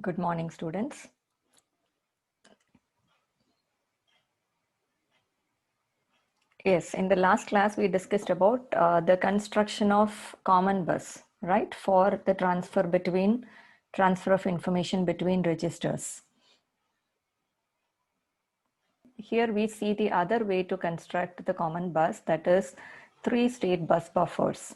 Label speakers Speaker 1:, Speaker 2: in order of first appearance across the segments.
Speaker 1: Good morning, students. Yes, in the last class, we discussed about the construction of common bus, right, for the transfer of information between registers. Here we see the other way to construct the common bus, that is three-state bus buffers.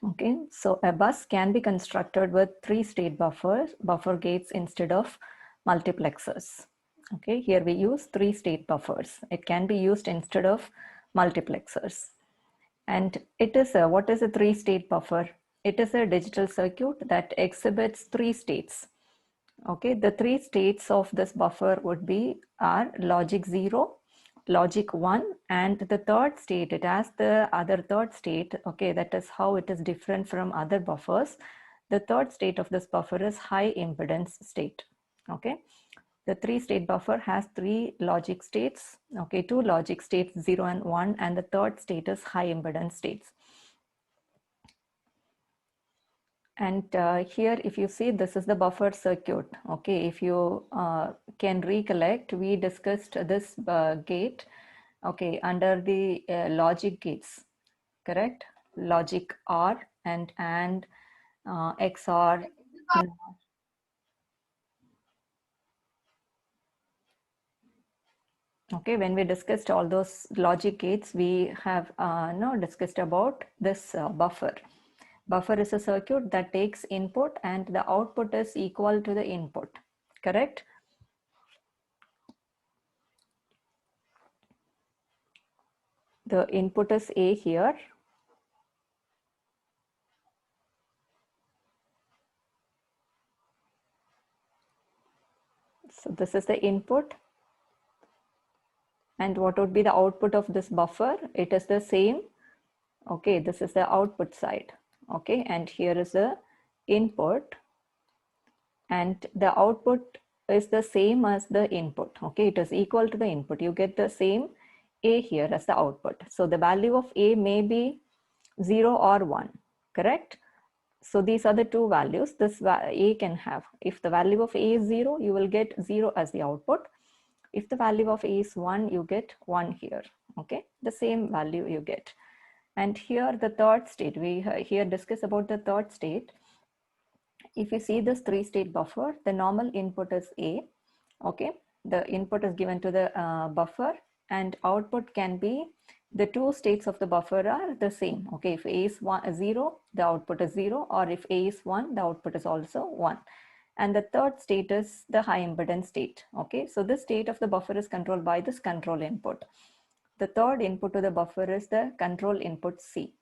Speaker 1: Okay, so a bus can be constructed with three-state buffer gates instead of multiplexers. Okay, here we use three-state buffers. It can be used instead of multiplexers. And it is what is a three-state buffer? It is a digital circuit that exhibits three states. Okay, the three states of this buffer would be are logic 0, logic 1, and the third state, it has the other third state. Okay, that is how it is different from other buffers. The third state of this buffer is high impedance state. Okay, the three-state buffer has three logic states. Okay, two logic states, 0 and 1, and the third state is high impedance states. And here, if you see, this is the buffer circuit. Okay, if you can recollect, we discussed this gate, okay, under the logic gates, correct? Logic R and XOR. Okay, when we discussed all those logic gates, we have now discussed about this buffer. Buffer is a circuit that takes input and the output is equal to the input, correct? The input is A here. So this is the input. And what would be the output of this buffer? It is the same. Okay, this is the output side. Okay, and here is the input. And the output is the same as the input. Okay, it is equal to the input. You get the same A here as the output. So the value of A may be 0 or 1, correct? So these are the two values this A can have. If the value of A is 0, you will get 0 as the output. If the value of A is 1, you get 1 here. Okay, the same value you get. And here the third state, we here discuss about the third state. If you see this three-state buffer, the normal input is A. Okay, the input is given to the buffer, and output can be the two states of the buffer are the same. Okay, if A is 0, the output is 0, or if A is 1, the output is also 1. And the third state is the high impedance state. Okay, so this state of the buffer is controlled by this control input. The third input to the buffer is the control input C.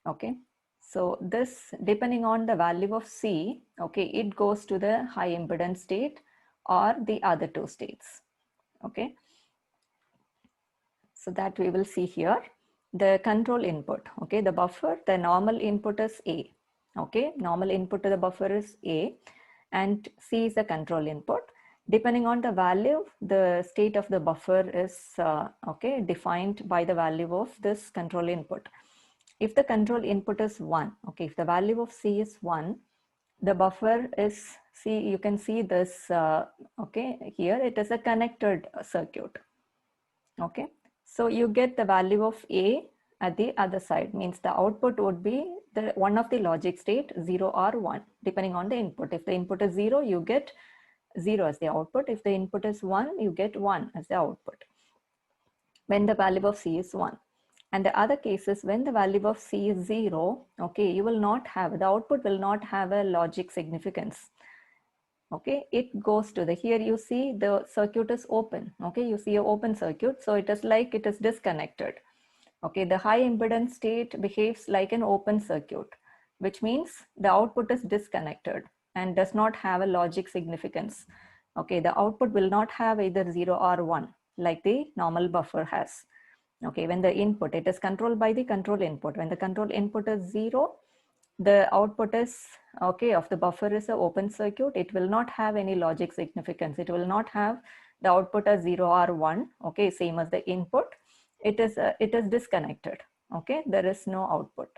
Speaker 1: Okay, so this, depending on the value of C, okay, it goes to the high impedance state or the other two states. Okay, so that we will see here. The control input, okay, the buffer, the normal input is A. Okay, normal input to the buffer is A, and C is the control input. Depending on the value, the state of the buffer is okay, defined by the value of this control input. If the control input is 1, okay, if the value of C is 1, the buffer is, see, you can see this, okay, here it is a connected circuit. Okay, so you get the value of A at the other side, means the output would be the one of the logic state, 0 or 1, depending on the input. If the input is 0, you get 0 as the output. If the input is 1, you get 1 as the output when the value of C is 1. And the other cases, when the value of C is 0, okay, you will not have, the output will not have a logic significance. Okay, it goes to the, here you see the circuit is open. Okay, you see an open circuit, so it is like it is disconnected. Okay, the high impedance state behaves like an open circuit, which means the output is disconnected and does not have a logic significance. Okay, the output will not have either 0 or 1 like the normal buffer has. Okay, when the input, it is controlled by the control input. When the control input is 0, the output is, okay, of the buffer is an open circuit. It will not have any logic significance. It will not have the output as 0 or 1. Okay, same as the input. It is disconnected. Okay, there is no output.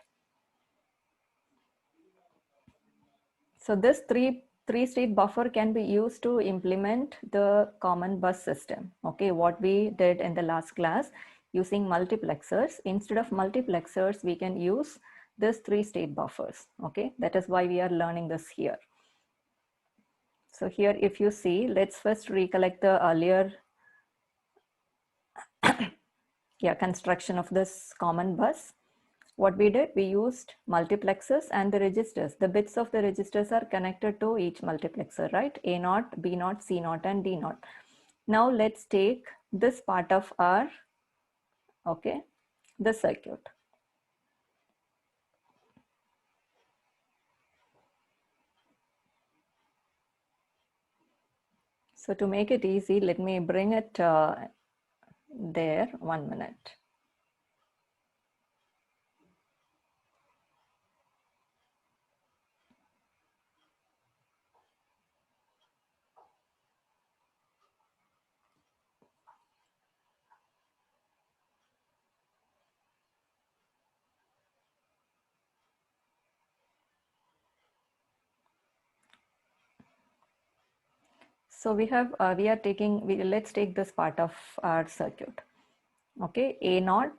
Speaker 1: So this three-state buffer can be used to implement the common bus system. Okay, what we did in the last class using multiplexers. Instead of multiplexers, we can use this three-state buffers. Okay, that is why we are learning this here. So here, if you see, let's first recollect the earlier construction of this common bus. What we did, we used multiplexers and the registers. The bits of the registers are connected to each multiplexer, right? A0, B0, C0, and D0. Now let's take this part of our, okay, the circuit. So to make it easy, let me bring it there, 1 minute. So we have, let's take this part of our circuit. Okay, A0,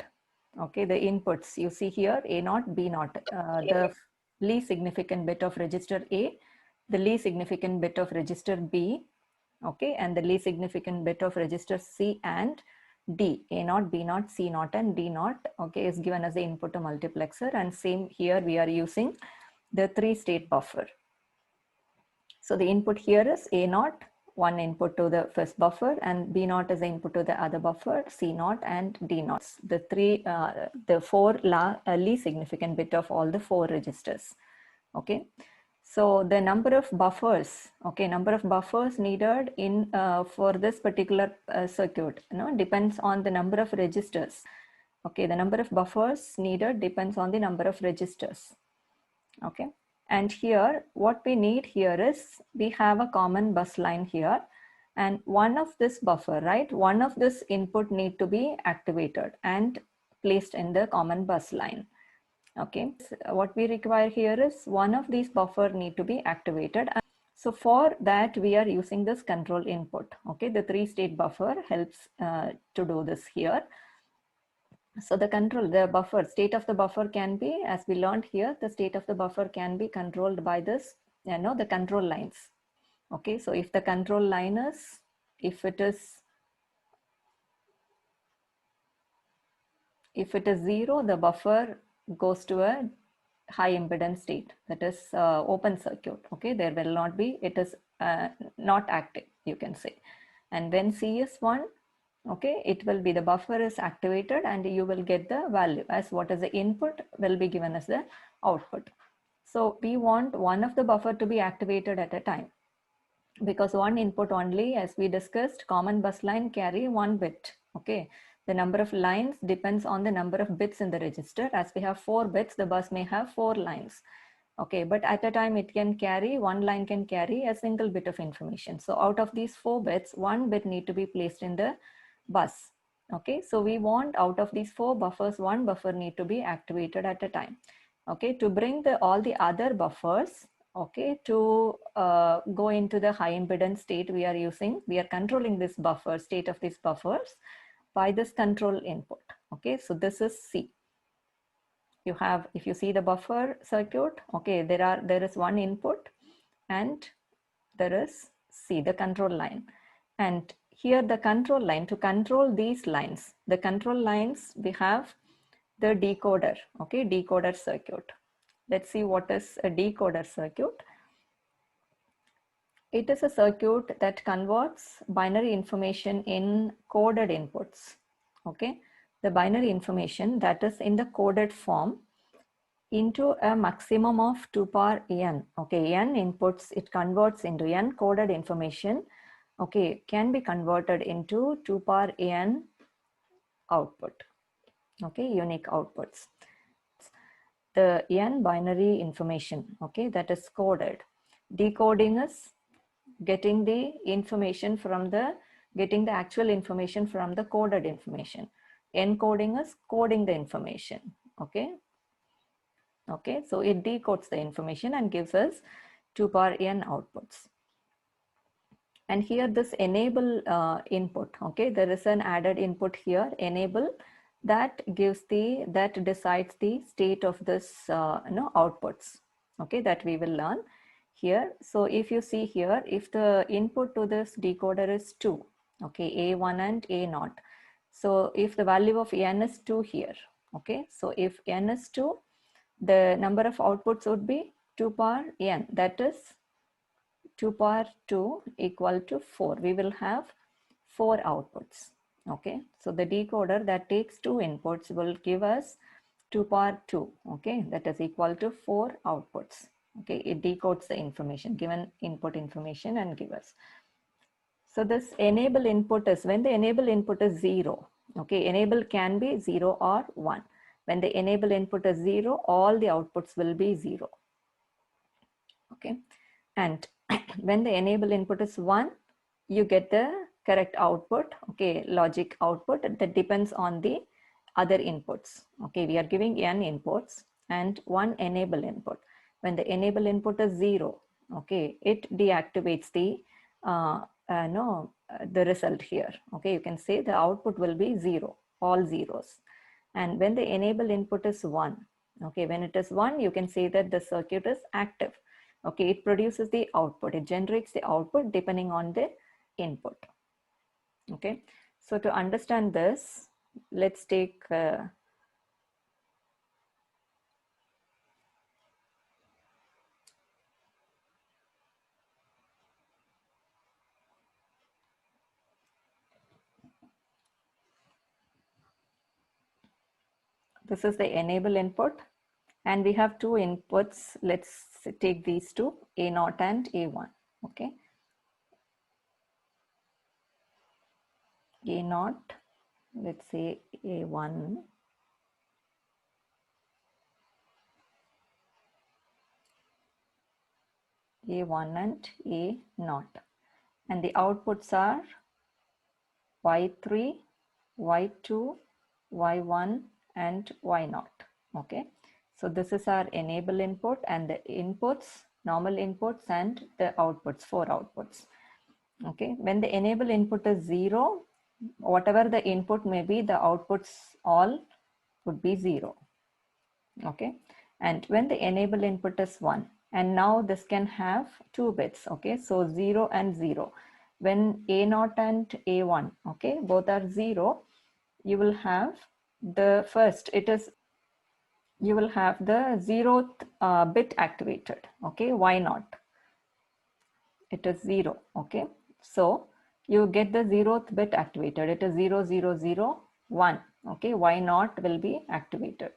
Speaker 1: okay, the inputs you see here, A0, B0, the least significant bit of register A, the least significant bit of register B, okay, and the least significant bit of register C and D, A0, B0, C0, and D0, okay, is given as the input to multiplexer. And same here, we are using the three-state buffer. So the input here is A0, one input to the first buffer, and B0 is the input to the other buffer, C0 and D0. The four least significant bit of all the four registers. Okay. So the number of buffers, okay, number of buffers needed in for this particular circuit, depends on the number of registers. Okay, the number of buffers needed depends on the number of registers. Okay. And here, what we need here is, we have a common bus line here, and one of this buffer, right? One of this input need to be activated and placed in the common bus line. Okay. So what we require here is one of these buffer need to be activated. So for that, we are using this control input. Okay. The three-state buffer helps to do this here. So the buffer, state of the buffer can be, as we learned here, the state of the buffer can be controlled by this, the control lines. Okay, so if the control line is, if it is 0, the buffer goes to a high impedance state, that is open circuit. Okay, there will not be, it is not active, you can say. And when C is 1, okay, it will be, the buffer is activated and you will get the value as what is the input will be given as the output. So we want one of the buffer to be activated at a time, because one input only, as we discussed, common bus line carry 1 bit. Okay, the number of lines depends on the number of bits in the register. As we have 4 bits, the bus may have 4 lines. Okay, but at a time it can carry, one line can carry a single bit of information. So out of these 4 bits, 1 bit need to be placed in the bus. Okay, so we want out of these 4 buffers, 1 buffer need to be activated at a time. Okay, to bring all the other buffers, okay, to go into the high impedance state, we are controlling this buffer, state of these buffers by this control input. Okay, so this is C. You have, if you see the buffer circuit, okay, there is one input and there is C, the control line. And here the control line, to control these lines, the control lines, we have the decoder, okay, decoder circuit. Let's see what is a decoder circuit. It is a circuit that converts binary information in coded inputs. Okay, the binary information that is in the coded form into a maximum of 2 power n. Okay, n inputs, it converts into n coded information. Okay, can be converted into 2 power n output. Okay, unique outputs. The n binary information, okay, that is coded. Decoding is getting the information from getting the actual information from the coded information. Encoding is coding the information. Okay. Okay, so it decodes the information and gives us 2 power n outputs. And here this enable input, okay, there is an added input here, enable, that decides the state of this outputs, okay, that we will learn here. So if you see here, if the input to this decoder is 2, okay, A1 and A0, so if the value of n is 2 here, okay, so if n is 2, the number of outputs would be 2 power n, that is 2 power 2 equal to 4. We will have 4 outputs. Okay, so the decoder that takes 2 inputs will give us 2 power 2. Okay, that is equal to 4 outputs. Okay, it decodes the information, given input information, and give us. So this enable input is when the enable input is 0. Okay, enable can be 0 or 1. When the enable input is 0, all the outputs will be 0. Okay, and when the enable input is 1, you get the correct output, okay, logic output that depends on the other inputs. Okay, we are giving n inputs and one enable input. When the enable input is 0, okay, it deactivates the the result here. Okay, you can say the output will be 0, all zeros. And when the enable input is 1, okay, when it is 1, you can say that the circuit is active. Okay, it produces the output, it generates the output depending on the input. Okay, so to understand this, let's take this is the enable input, and we have two inputs. Let's take these two, A0 and A1. Okay, A0, let's say A1, A1 and A0, and the outputs are Y3, Y2, Y1 and Y0. Okay, so this is our enable input, and the inputs, normal inputs, and the outputs, 4 outputs. Okay, when the enable input is 0, whatever the input may be, the outputs all would be 0. Okay, and when the enable input is 1, and now this can have 2 bits. Okay, so 0 and 0. When A0 and A1, okay, both are 0, you will have the first, you will have the 0th bit activated. Okay, why not? It is 0. Okay, so you get the 0th bit activated. It is 0, 0, 0, 1. Okay, why not will be activated.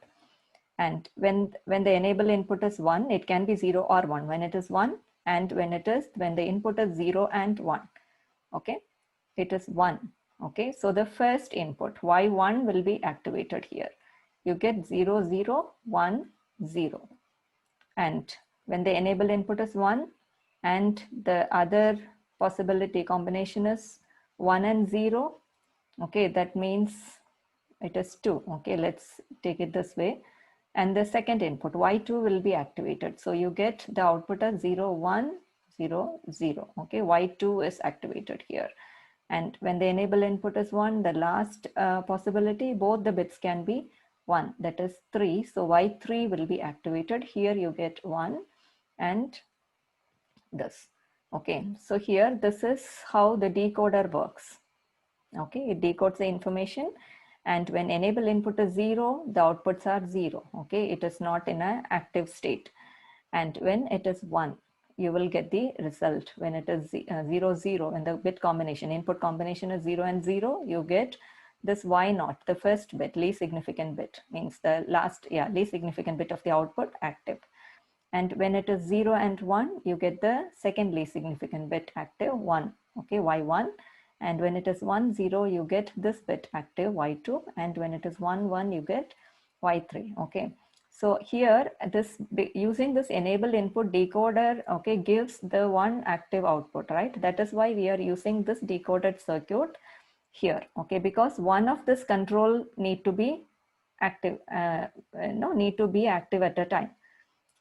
Speaker 1: And when the enable input is 1, it can be 0 or 1. When it is 1, and when the input is 0 and 1, okay, it is 1. Okay, so the first input Y1 will be activated here. You get 0, 0, 1, 0. And when the enable input is 1, and the other possibility combination is 1 and 0, okay, that means it is 2. Okay, let's take it this way. And the second input Y2 will be activated. So you get the output as 0, 1, 0, 0. Okay, Y2 is activated here. And when the enable input is 1, the last possibility, both the bits can be 1, that is 3. So Y3 will be activated. Here you get 1 and this. Okay, so here this is how the decoder works. Okay, it decodes the information, and when enable input is 0, the outputs are 0. Okay, it is not in an active state. And when it is 1, you will get the result. When it is 0, 0, when the bit combination, input combination is 0 and 0, you get this Y0, the first bit, least significant bit, means the last, least significant bit of the output active. And when it is 0 and 1, you get the second least significant bit active, 1, okay, Y1. And when it is 1, 0, you get this bit active, Y2. And when it is 1, 1, you get Y3, okay. So here, using this enable input decoder, okay, gives the one active output, right? That is why we are using this decoded circuit here, okay, because one of this control need to be active, need to be active at a time.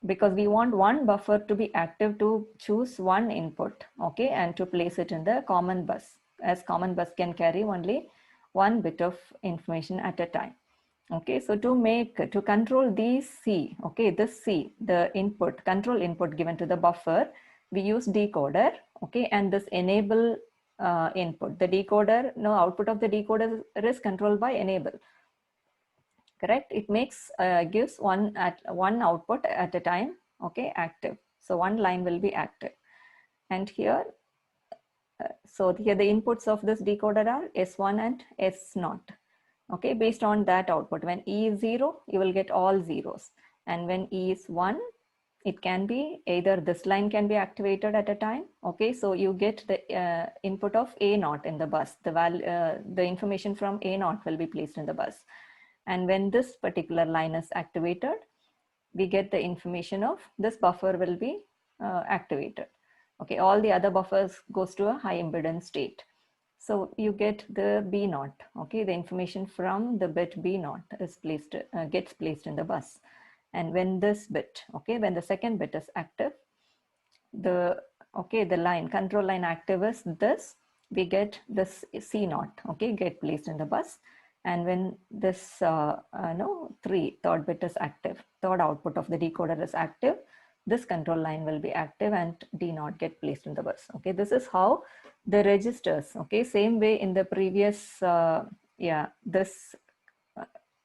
Speaker 1: because we want one buffer to be active to choose one input, okay, and to place it in the common bus, as common bus can carry only one bit of information at a time. Okay, so to control these C, okay, this C, the input, control input given to the buffer, we use decoder, okay, and this enable input. The decoder, no, output of the decoder is controlled by enable. Correct? It makes gives one output at a time, okay, active. So one line will be active, and here. So here the inputs of this decoder are S1 and S0. Okay, based on that output, when E is 0, you will get all zeros. And when E is 1, it can be either this line can be activated at a time. Okay, so you get the input of A0 in the bus. The information from A0 will be placed in the bus. And when this particular line is activated, we get the information of this buffer will be activated. Okay, all the other buffers goes to a high impedance state. So you get the B0, okay, the information from the bit B0 is placed, gets placed in the bus. And when this bit, okay, when the second bit is active, the line, control line active is this, we get this C0, okay, get placed in the bus. And when this third bit is active, third output of the decoder is active, this control line will be active and D0 get placed in the bus. Okay, this is how the registers, okay, same way in the previous this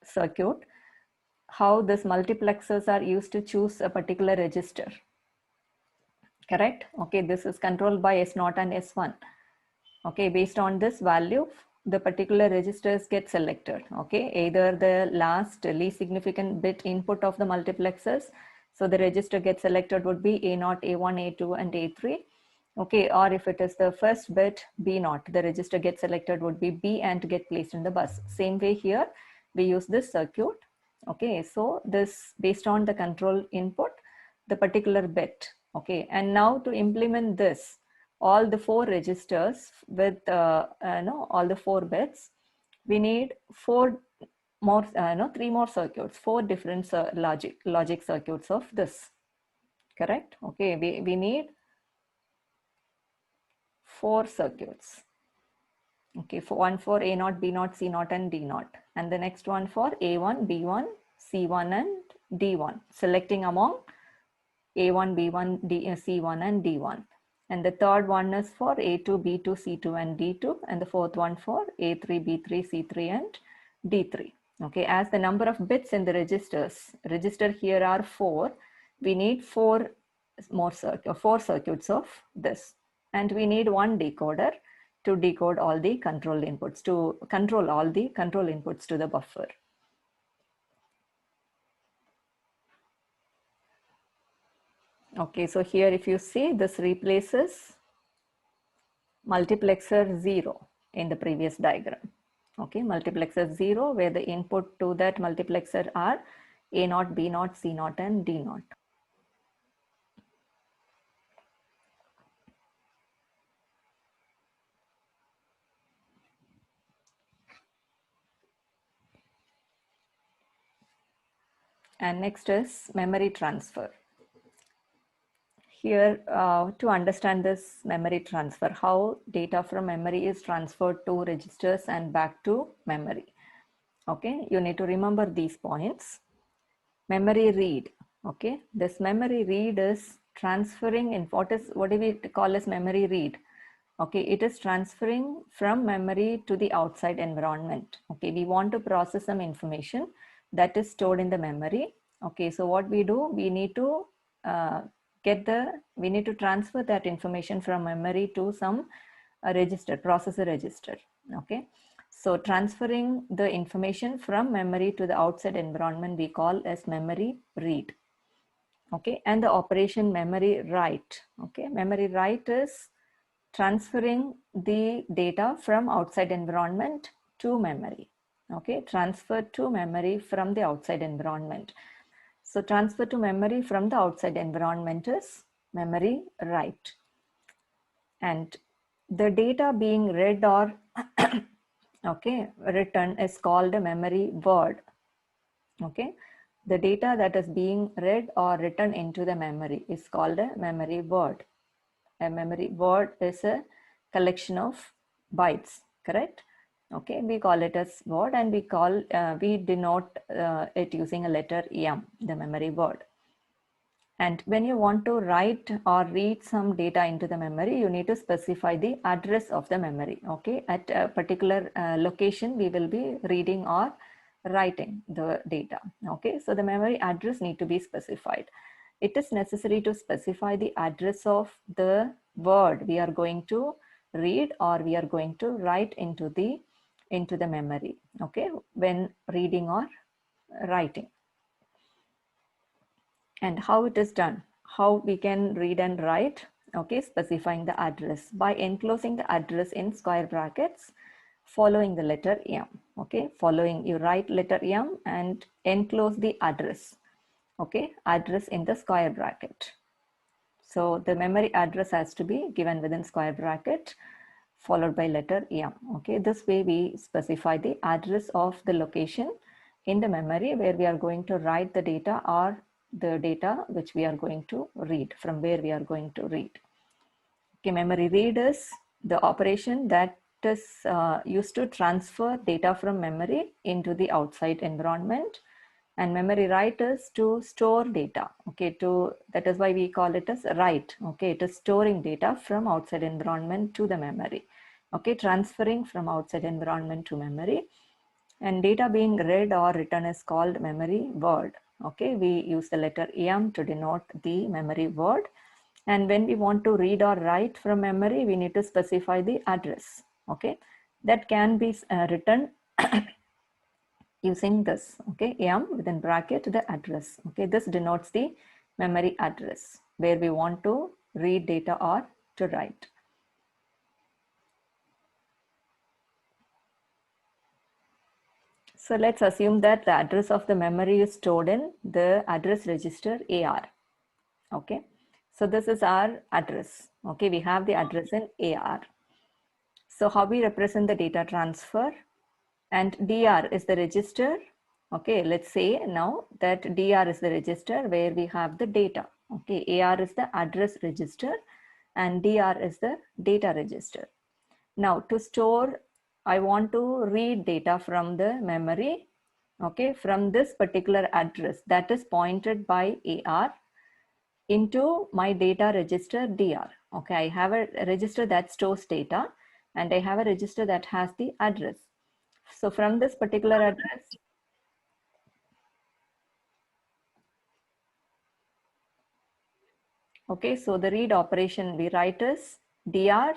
Speaker 1: circuit, how this multiplexers are used to choose a particular register. Correct? Okay, this is controlled by S0 and S1. Okay, based on this value, the particular registers get selected. Okay, either the least significant bit input of the multiplexers, so the register gets selected would be A0, A1, A2, and A3. Okay, or if it is the first bit B0, the register gets selected would be B and get placed in the bus. Same way here, we use this circuit. Okay, so this based on the control input, the particular bit. Okay, and now to implement this, all the four registers with all the 4 bits, we need three more circuits, 4 different logic circuits of this. Correct? Okay, we need 4 circuits. Okay, one for A0, B0, C0, and D0, and the next one for A1, B1, C1, and D1, selecting among A1, B1, C1, and D1. And the third one is for A2, B2, C2, and D2, and the fourth one for A3, B3, C3, and D3. Okay, as the number of bits in the register here are 4, we need 4 circuits of this, and we need one decoder to decode all the control inputs, to control all the control inputs to the buffer. Okay, so here if you see, this replaces multiplexer 0 in the previous diagram. Okay, multiplexer 0 where the input to that multiplexer are A0, B0, C0, and D0. And next is memory transfer. Here, to understand this memory transfer, how data from memory is transferred to registers and back to memory. Okay, you need to remember these points. Memory read. Okay, this memory read is transferring in what do we call as memory read? Okay, it is transferring from memory to the outside environment. Okay, we want to process some information that is stored in the memory. Okay, so what we do, we need to we need to transfer that information from memory to some register, processor register. Okay, so transferring the information from memory to the outside environment we call as memory read. Okay, and the operation memory write. Okay, memory write is transferring the data from outside environment to memory. Okay, transfer to memory from the outside environment. So transfer to memory from the outside environment is memory write. And the data being read or okay, written is called a memory word. Okay, The data that is being read or written into the memory is called a memory word. A memory word is a collection of bytes, correct? Okay, we call it as word, and we denote it using a letter M, the memory word. And when you want to write or read some data into the memory, you need to specify the address of the memory. Okay, at a particular location, we will be reading or writing the data. Okay, so the memory address need to be specified. It is necessary to specify the address of the word we are going to read or we are going to write into the memory. Okay, when reading or writing. And how it is done, how we can read and write. Okay, specifying the address by enclosing the address in square brackets following the letter M. Okay, following, you write letter M and enclose the address. Okay, address in the square bracket. So the memory address has to be given within square bracket followed by letter M. Okay, this way we specify the address of the location in the memory where we are going to write the data or the data which we are going to read, from where we are going to read. Okay, memory read is the operation that is used to transfer data from memory into the outside environment, and memory write is to store data. Okay, that is why we call it as write. Okay, it is storing data from outside environment to the memory. Okay, transferring from outside environment to memory. And data being read or written is called memory word. Okay, we use the letter M to denote the memory word. And when we want to read or write from memory, we need to specify the address. Okay, that can be written using this. Okay, M within bracket the address. Okay, this denotes the memory address where we want to read data or to write. So let's assume that the address of the memory is stored in the address register AR. Okay, so this is our address. Okay, we have the address in AR. So how we represent the data transfer, and DR is the register. Okay, let's say now that DR is the register where we have the data. Okay, AR is the address register and DR is the data register. Now to store, I want to read data from the memory, okay, from this particular address that is pointed by AR into my data register DR. Okay, I have a register that stores data and I have a register that has the address. So from this particular address, okay, so the read operation we write is DR,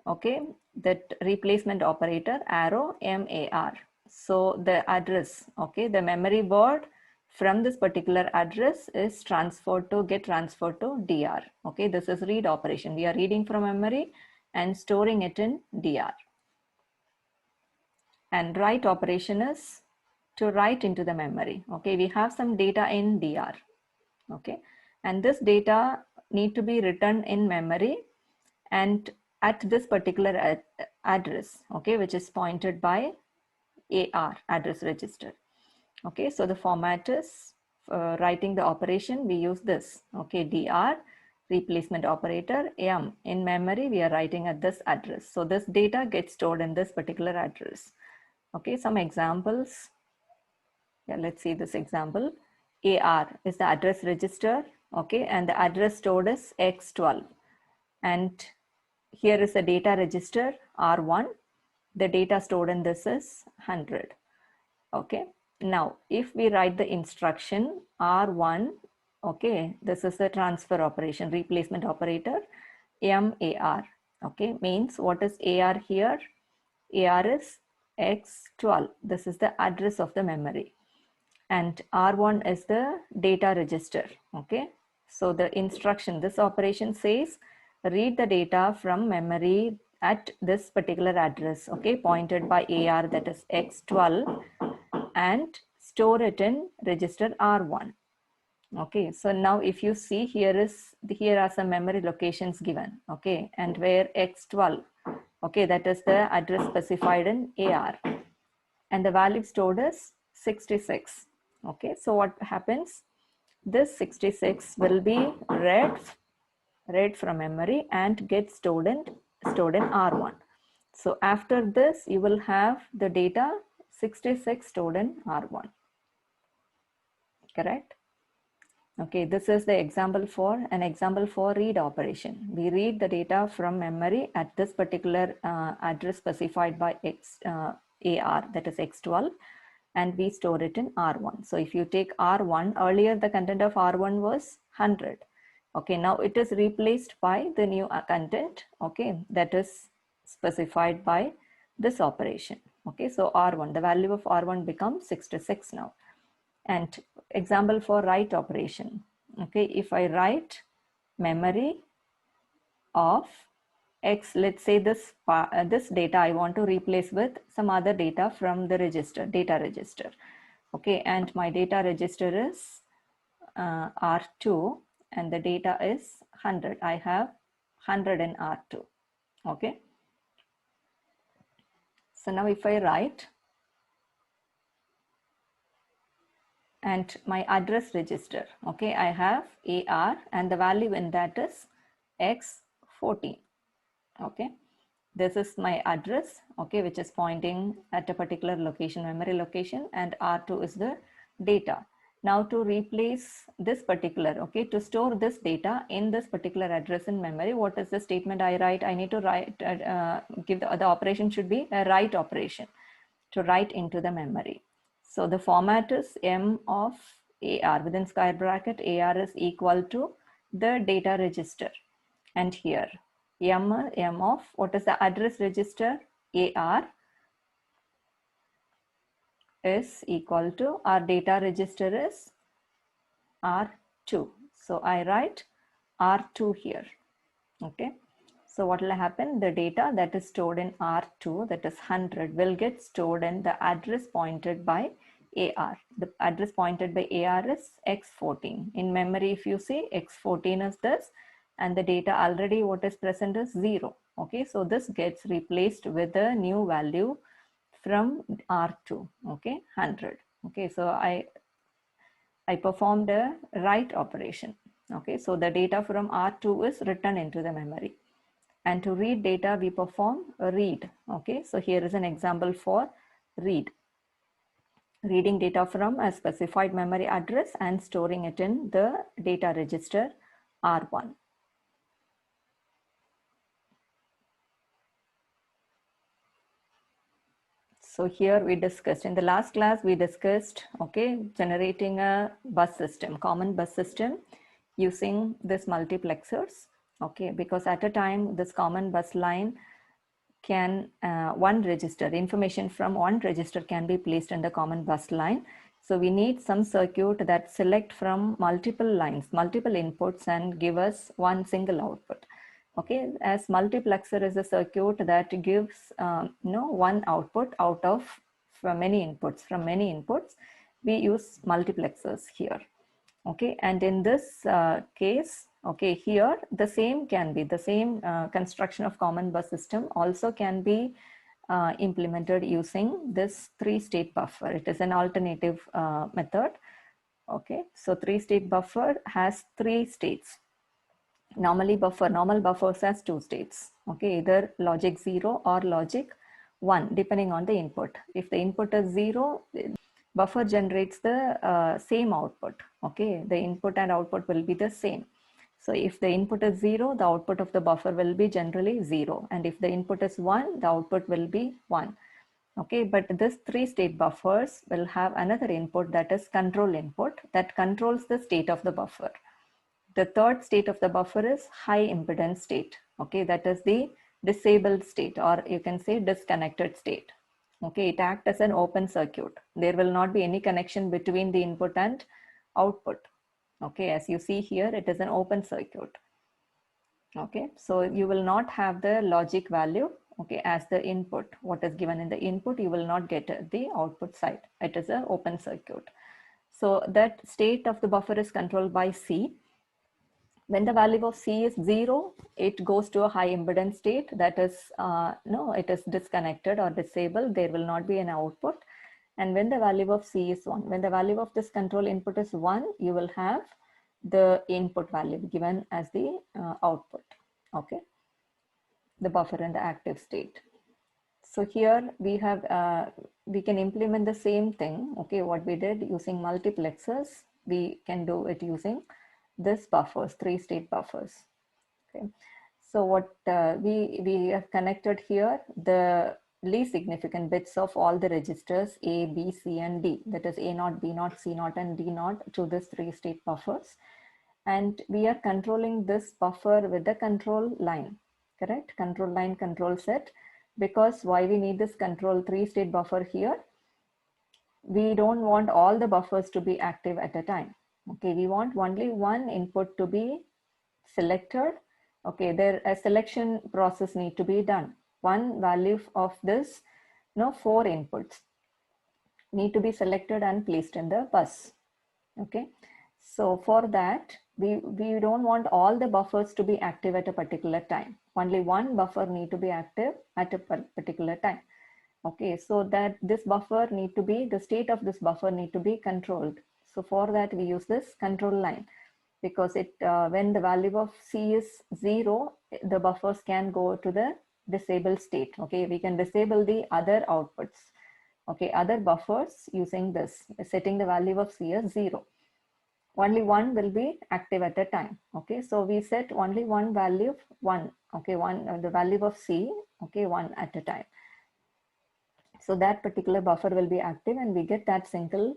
Speaker 1: okay, that replacement operator arrow MAR. So the address, okay, the memory word from this particular address is get transferred to DR. Okay, this is read operation. We are reading from memory and storing it in DR. And write operation is to write into the memory. Okay, we have some data in DR. Okay, and this data need to be written in memory and at this particular address, okay, which is pointed by AR, address register. Okay, so the format is writing the operation, we use this. Okay, DR, replacement operator, M. In memory, we are writing at this address. So this data gets stored in this particular address. Okay, some examples. Yeah, let's see this example. AR is the address register, okay, and the address stored is X12. And here is the data register R1. The data stored in this is 100. Okay, now if we write the instruction R1, okay, this is the transfer operation, replacement operator, MAR. Okay, means what is AR here? AR is X12. This is the address of the memory. And R1 is the data register. Okay, so the instruction, this operation says read the data from memory at this particular address, okay, pointed by AR, that is X12, and store it in register R1. Okay, so now if you see here are some memory locations given, okay, and where X12, okay, that is the address specified in AR, and the value stored is 66. Okay, so what happens? This 66 will be read from memory and get stored in R1. So after this, you will have the data 66 stored in R1. Correct? Okay, this is the example for read operation. We read the data from memory at this particular address specified by AR, that is X12, and we store it in R1. So if you take R1, earlier the content of R1 was 100. Okay, now it is replaced by the new content, okay, that is specified by this operation. Okay, so R1, the value of R1 becomes 66 now. And example for write operation. Okay, if I write memory of X, let's say this data I want to replace with some other data from the data register. Okay, and my data register is R2 and the data is 100. I have 100 in R2. Okay, so now if I write and my address register, okay, I have AR and the value in that is X14. Okay, this is my address, okay, which is pointing at a particular location, memory location, and R2 is the data. Now to replace this particular, okay, to store this data in this particular address in memory, what is the statement I write? I need to write, give the operation should be a write operation to write into the memory. So the format is M of AR, within square bracket, AR is equal to the data register. And here, M of, what is the address register? AR is equal to, our data register is R2. So I write R2 here, okay. So what will happen? The data that is stored in R2, that is 100, will get stored in the address pointed by AR. The address pointed by AR is X14. In memory, if you see, X14 is this, and the data already what is present is 0. Okay, so this gets replaced with a new value from R2, okay, 100. Okay, so I performed a write operation. Okay, so the data from R2 is written into the memory. And to read data, we perform a read. Okay, so here is an example for read. Reading data from a specified memory address and storing it in the data register R1. So here we discussed, in the last class we discussed, okay, generating a bus system, common bus system using this multiplexers. Okay, because at a time this common bus line can, one register, information from one register can be placed in the common bus line. So we need some circuit that select from multiple lines, multiple inputs and give us one single output. Okay, as multiplexer is a circuit that gives one output out of from many inputs, we use multiplexers here. Okay, and in this case, okay, here the same construction of common bus system also can be implemented using this 3-state buffer. It is an alternative method. Okay, so 3-state buffer has 3 states. Normal buffers has 2 states. Okay, either logic 0 or logic 1, depending on the input. If the input is 0, buffer generates the same output. Okay, the input and output will be the same. So if the input is 0, the output of the buffer will be generally 0. And if the input is 1, the output will be 1. Okay, but this 3-state buffers will have another input, that is control input, that controls the state of the buffer. The third state of the buffer is high impedance state. Okay, that is the disabled state, or you can say disconnected state. Okay, it acts as an open circuit. There will not be any connection between the input and output. Okay, as you see here, it is an open circuit. Okay, so you will not have the logic value, okay, as the input. What is given in the input, you will not get the output side. It is an open circuit. So that state of the buffer is controlled by C. When the value of C is 0, it goes to a high impedance state, that is, it is disconnected or disabled. There will not be an output. And when the value of C is 1, when the value of this control input is 1, you will have the input value given as the output, okay, the buffer in the active state. So here we have, we can implement the same thing, okay, what we did using multiplexers, we can do it using this buffers, 3-state buffers, okay. So what we have connected here, the least significant bits of all the registers A, B, C, and D, that is A0, B0, C0, and D0 to this 3-state buffers. And we are controlling this buffer with the control line, correct? Control line, control set. Because why we need this control 3-state buffer here? We don't want all the buffers to be active at a time. Okay, we want only one input to be selected. Okay, there a selection process need to be done. One value of this, 4 inputs need to be selected and placed in the bus. Okay, so for that, we don't want all the buffers to be active at a particular time. Only one buffer need to be active at a particular time. Okay, so that this buffer need to be, the state of this buffer need to be controlled. So for that we use this control line, because it when the value of C is 0, the buffers can go to the disabled state. Okay, we can disable the other outputs, okay, other buffers using this, setting the value of C as 0. Only one will be active at a time. Okay, so we set only one value, 1, okay, one the value of C, okay, 1 at a time. So that particular buffer will be active and we get that single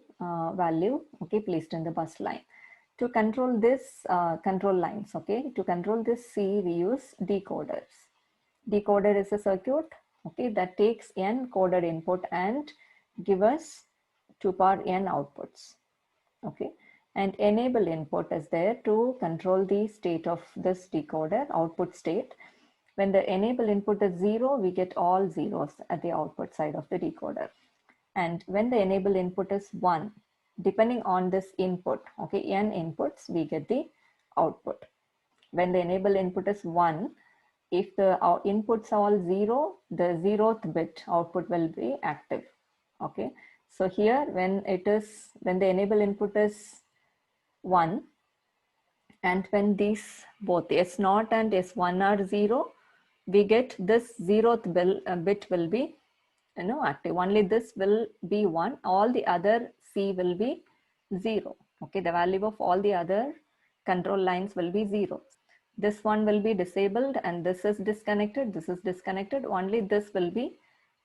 Speaker 1: value, okay, placed in the bus line. To control this control lines, okay, to control this C, we use decoders. Decoder is a circuit, okay, that takes n coded input and give us 2 power n outputs, okay. And enable input is there to control the state of this decoder, output state. When the enable input is 0, we get all zeros at the output side of the decoder. And when the enable input is 1, depending on this input, okay, n inputs, we get the output. When the enable input is 1, if the inputs are all 0, the 0th bit output will be active, okay. So here when the enable input is 1, and when these both S0 and S1 are 0, we get this 0th bit will be active. Only this will be 1, all the other C will be 0. Okay, the value of all the other control lines will be 0. This one will be disabled and this is disconnected, this is disconnected, only this will be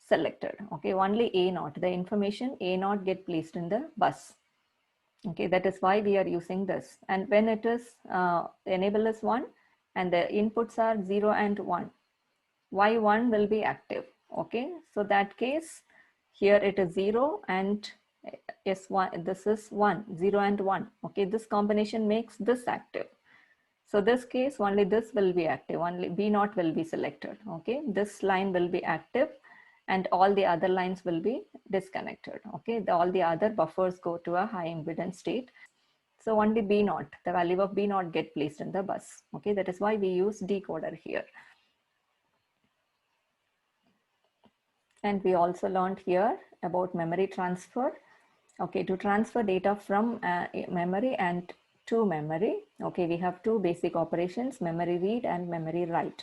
Speaker 1: selected. Okay, only A0, the information A0 get placed in the bus. Okay, that is why we are using this. And when it is enable is 1 and the inputs are 0 and 1, Y1 will be active. Okay, so that case here it is 0 and S1, this is 1, 0 and 1. Okay, this combination makes this active. So this case only this will be active, only B0 will be selected. Okay, this line will be active and all the other lines will be disconnected. Okay, all the other buffers go to a high impedance state. So only B0, the value of B0 get placed in the bus. Okay, that is why we use decoder here. And we also learned here about memory transfer. Okay, to transfer data from memory and to memory, okay, we have two basic operations, memory read and memory write.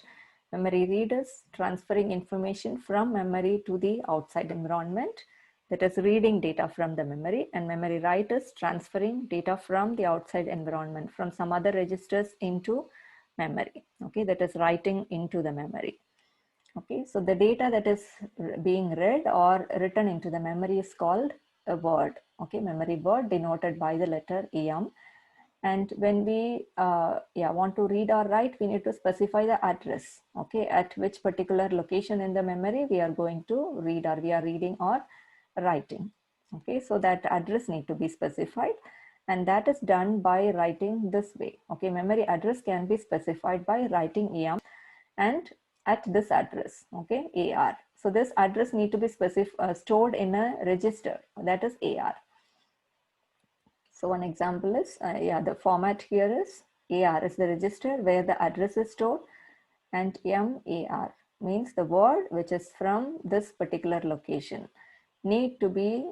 Speaker 1: Memory read is transferring information from memory to the outside environment, that is reading data from the memory, and memory write is transferring data from the outside environment, from some other registers into memory, okay, that is writing into the memory. Okay, so the data that is being read or written into the memory is called a word, okay, memory word denoted by the letter EM. And when we want to read or write, we need to specify the address, okay, at which particular location in the memory we are going to read, or we are reading or writing. Okay, so that address need to be specified, and that is done by writing this way. Okay, memory address can be specified by writing EM and at this address, okay, AR. So this address need to be stored in a register, that is AR. So one example is, the format here is AR is the register where the address is stored, and MAR means the word which is from this particular location need to be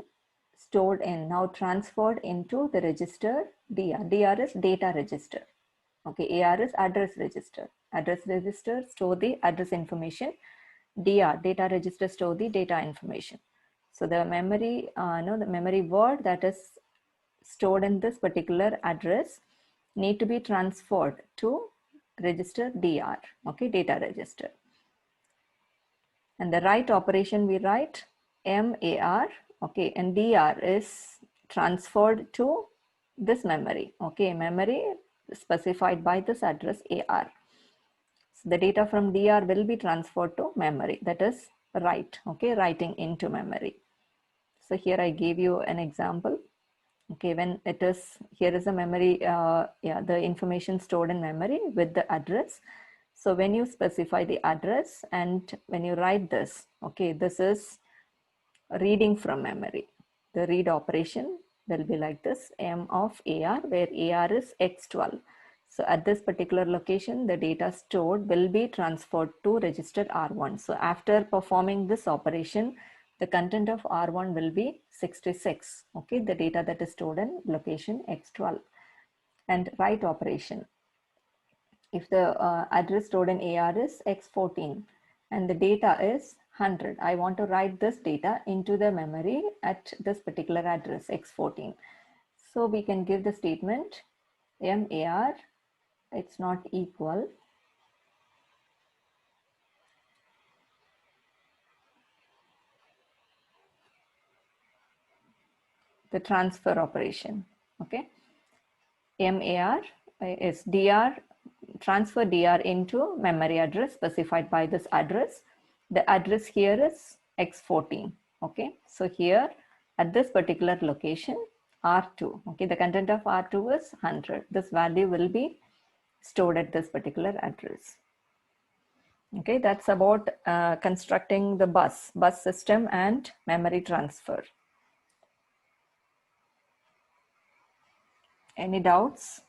Speaker 1: stored in, now transferred into the register DR. DR is data register. Okay, AR is address register. Address register store the address information. DR, data register, store the data information. So the memory, the memory word that is stored in this particular address need to be transferred to register DR, okay, data register. And the write operation we write MAR, okay, and DR is transferred to this memory, okay, memory specified by this address AR. So the data from DR will be transferred to memory, that is write, okay, writing into memory. So here I gave you an example. Okay, when it is, here is a memory, the information stored in memory with the address. So when you specify the address and when you write this, okay, this is reading from memory. The read operation will be like this, M of AR, where AR is X12. So at this particular location, the data stored will be transferred to register R1. So after performing this operation, the content of R1 will be 66, okay, the data that is stored in location X12. And write operation. If the address stored in AR is X14 and the data is 100, I want to write this data into the memory at this particular address X14. So we can give the statement MAR, it's not equal the transfer operation, okay. MAR is DR, transfer DR into memory address specified by this address. The address here is X14, okay. So here at this particular location, R2, okay, the content of R2 is 100. This value will be stored at this particular address. Okay, that's about constructing the bus system and memory transfer. Any doubts?